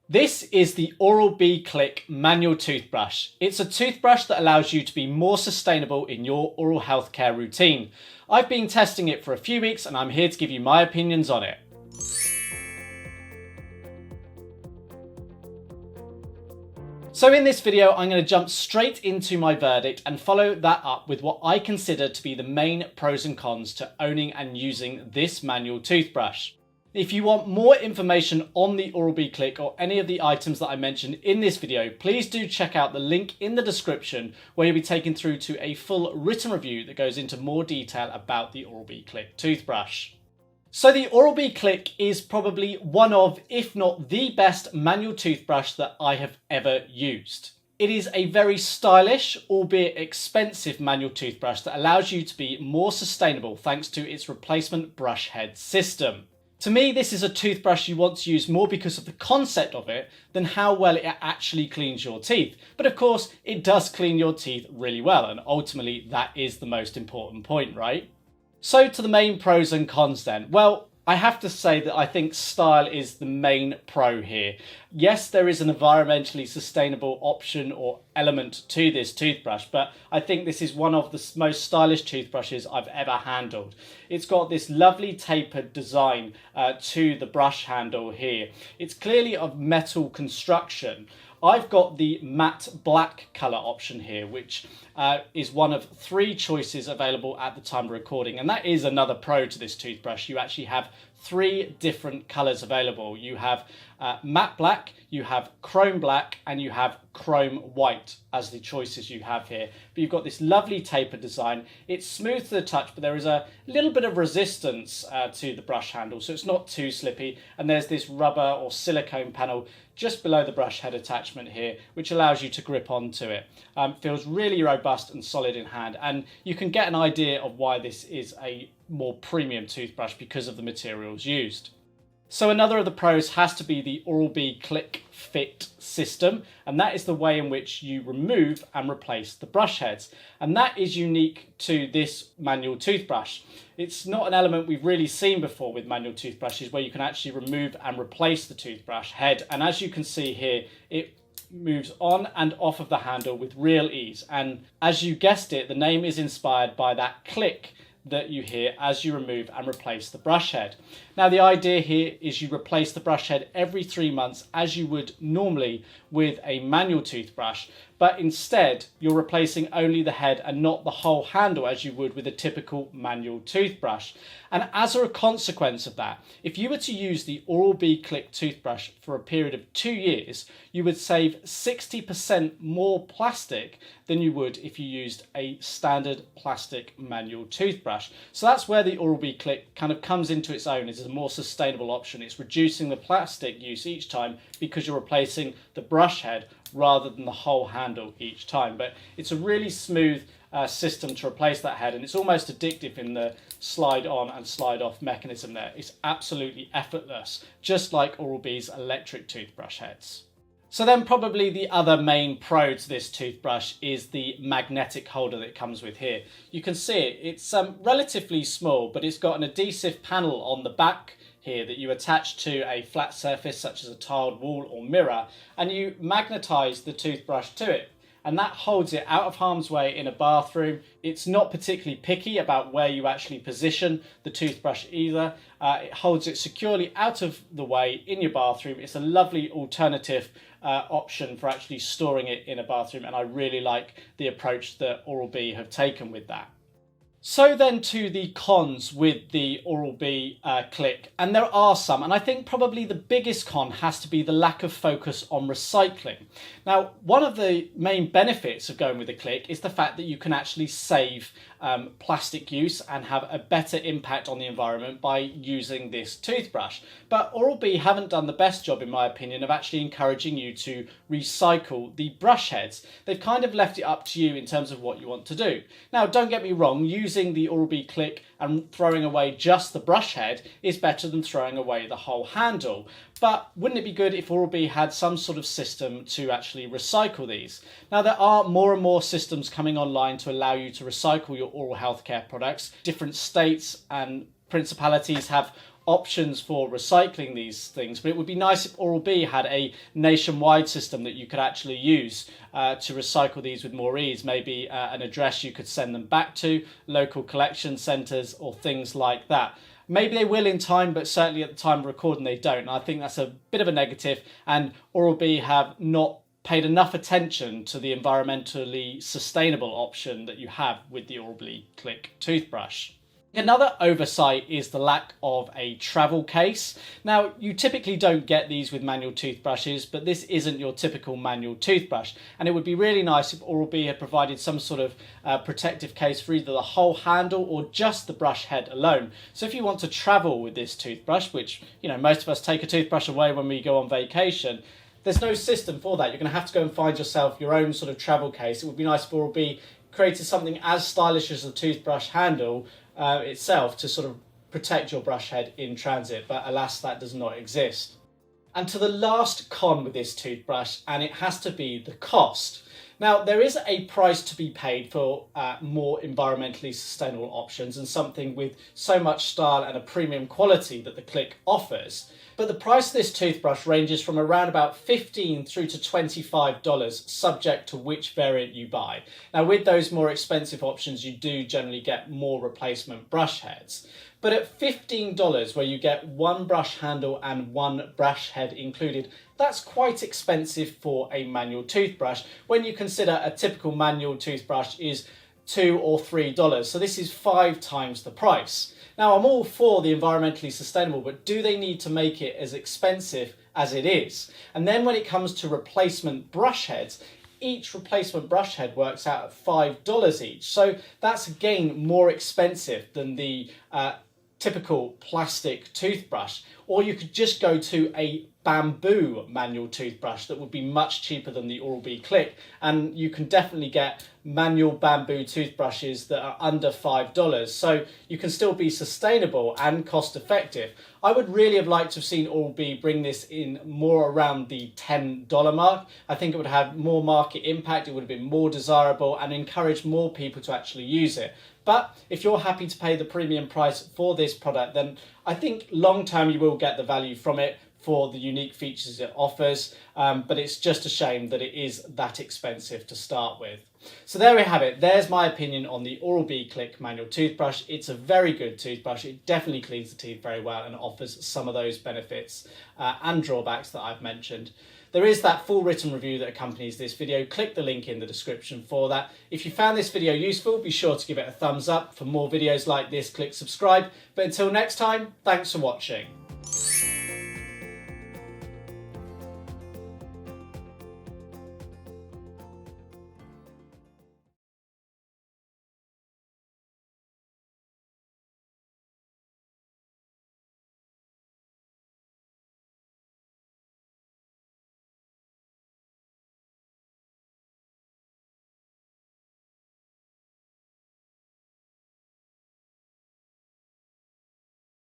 This is the Oral-B Clic manual toothbrush. It's a toothbrush that allows you to be more sustainable in your oral health care routine. I've been testing it for a few weeks and I'm here to give you my opinions on it. So in this video, I'm going to jump straight into my verdict and follow that up with what I consider to be the main pros and cons to owning and using this manual toothbrush. If you want more information on the Oral-B Clic or any of the items that I mentioned in this video, please do check out the link in the description where you'll be taken through to a full written review that goes into more detail about the Oral-B Clic toothbrush. So the Oral-B Clic is probably one of, if not the best manual toothbrush that I have ever used. It is a very stylish, albeit expensive manual toothbrush that allows you to be more sustainable thanks to its replacement brush head system. To me, this is a toothbrush you want to use more because of the concept of it than how well it actually cleans your teeth. But of course, it does clean your teeth really well, and ultimately that is the most important point, right? So to the main pros and cons then. Well, I have to say that I think style is the main pro here. Yes, there is an environmentally sustainable option or element to this toothbrush, but I think this is one of the most stylish toothbrushes I've ever handled. It's got this lovely tapered design to the brush handle here. It's clearly of metal construction. I've got the matte black colour option here, which is one of 3 choices available at the time of recording. And that is another pro to this toothbrush. You actually have 3 different colours available. You have matte black, you have chrome black, and you have chrome white as the choices you have here. But you've got this lovely tapered design. It's smooth to the touch, but there is a little bit of resistance to the brush handle, so it's not too slippy. And there's this rubber or silicone panel just below the brush head attachment here, which allows you to grip onto it. Feels really robust and solid in hand, and you can get an idea of why this is a more premium toothbrush because of the materials used. So another of the pros has to be the Oral-B Clic Fit system, and that is the way in which you remove and replace the brush heads, and that is unique to this manual toothbrush. It's not an element we've really seen before with manual toothbrushes where you can actually remove and replace the toothbrush head, and as you can see here, it moves on and off of the handle with real ease, and as you guessed it, the name is inspired by that click that you hear as you remove and replace the brush head. Now the idea here is you replace the brush head every 3 months as you would normally with a manual toothbrush, but instead you're replacing only the head and not the whole handle as you would with a typical manual toothbrush. And as a consequence of that, if you were to use the Oral-B Clic toothbrush for a period of 2 years, you would save 60% more plastic than you would if you used a standard plastic manual toothbrush. So that's where the Oral-B Clic kind of comes into its own as a more sustainable option. It's reducing the plastic use each time because you're replacing the brush head rather than the whole handle each time. But it's a really smooth system to replace that head, and it's almost addictive in the slide on and slide off mechanism there. It's absolutely effortless, just like Oral-B's electric toothbrush heads. So then probably the other main pro to this toothbrush is the magnetic holder that it comes with here. You can see it, it's relatively small, but it's got an adhesive panel on the back here that you attach to a flat surface such as a tiled wall or mirror, and you magnetize the toothbrush to it, and that holds it out of harm's way in a bathroom. It's not particularly picky about where you actually position the toothbrush either. It holds it securely out of the way in your bathroom. It's a lovely alternative option for actually storing it in a bathroom, and I really like the approach that Oral-B have taken with that. So then to the cons with the Oral-B Clic, and there are some, and I think probably the biggest con has to be the lack of focus on recycling. Now, one of the main benefits of going with the Clic is the fact that you can actually save plastic use and have a better impact on the environment by using this toothbrush. But Oral-B haven't done the best job, in my opinion, of actually encouraging you to recycle the brush heads. They've kind of left it up to you in terms of what you want to do. Now, don't get me wrong, using the Oral-B Clic and throwing away just the brush head is better than throwing away the whole handle. But wouldn't it be good if Oral-B had some sort of system to actually recycle these? Now, there are more and more systems coming online to allow you to recycle your oral healthcare products. Different states and principalities have options for recycling these things, but it would be nice if Oral-B had a nationwide system that you could actually use to recycle these with more ease. Maybe an address you could send them back to, local collection centres or things like that. Maybe they will in time, but certainly at the time of recording they don't. And I think that's a bit of a negative, and Oral-B have not paid enough attention to the environmentally sustainable option that you have with the Oral-B Clic toothbrush. Another oversight is the lack of a travel case. Now, you typically don't get these with manual toothbrushes, but this isn't your typical manual toothbrush. And it would be really nice if Oral-B had provided some sort of protective case for either the whole handle or just the brush head alone. So if you want to travel with this toothbrush, which, you know, most of us take a toothbrush away when we go on vacation, there's no system for that. You're going to have to go and find yourself your own sort of travel case. It would be nice if Oral-B created something as stylish as the toothbrush handle itself to sort of protect your brush head in transit, but alas, that does not exist. And to the last con with this toothbrush, and it has to be the cost. Now, there is a price to be paid for more environmentally sustainable options and something with so much style and a premium quality that the Clic offers. But the price of this toothbrush ranges from around about $15 through to $25, subject to which variant you buy. Now, with those more expensive options, you do generally get more replacement brush heads. But at $15, where you get one brush handle and one brush head included, that's quite expensive for a manual toothbrush when you consider a typical manual toothbrush is $2 or $3. So this is 5 times the price. Now, I'm all for the environmentally sustainable, but do they need to make it as expensive as it is? And then when it comes to replacement brush heads, each replacement brush head works out at $5 each. So that's again more expensive than the typical plastic toothbrush. Or you could just go to a bamboo manual toothbrush that would be much cheaper than the Oral-B Clic, and you can definitely get manual bamboo toothbrushes that are under $5, so you can still be sustainable and cost effective. I would really have liked to have seen Oral-B bring this in more around the $10 mark. I think it would have more market impact, it would have been more desirable and encourage more people to actually use it. But if you're happy to pay the premium price for this product, then I think long term you will get the value from it for the unique features it offers, but it's just a shame that it is that expensive to start with. So there we have it. There's my opinion on the Oral-B Clic manual toothbrush. It's a very good toothbrush. It definitely cleans the teeth very well and offers some of those benefits and drawbacks that I've mentioned. There is that full written review that accompanies this video. Click the link in the description for that. If you found this video useful, be sure to give it a thumbs up. For more videos like this, click subscribe. But until next time, thanks for watching.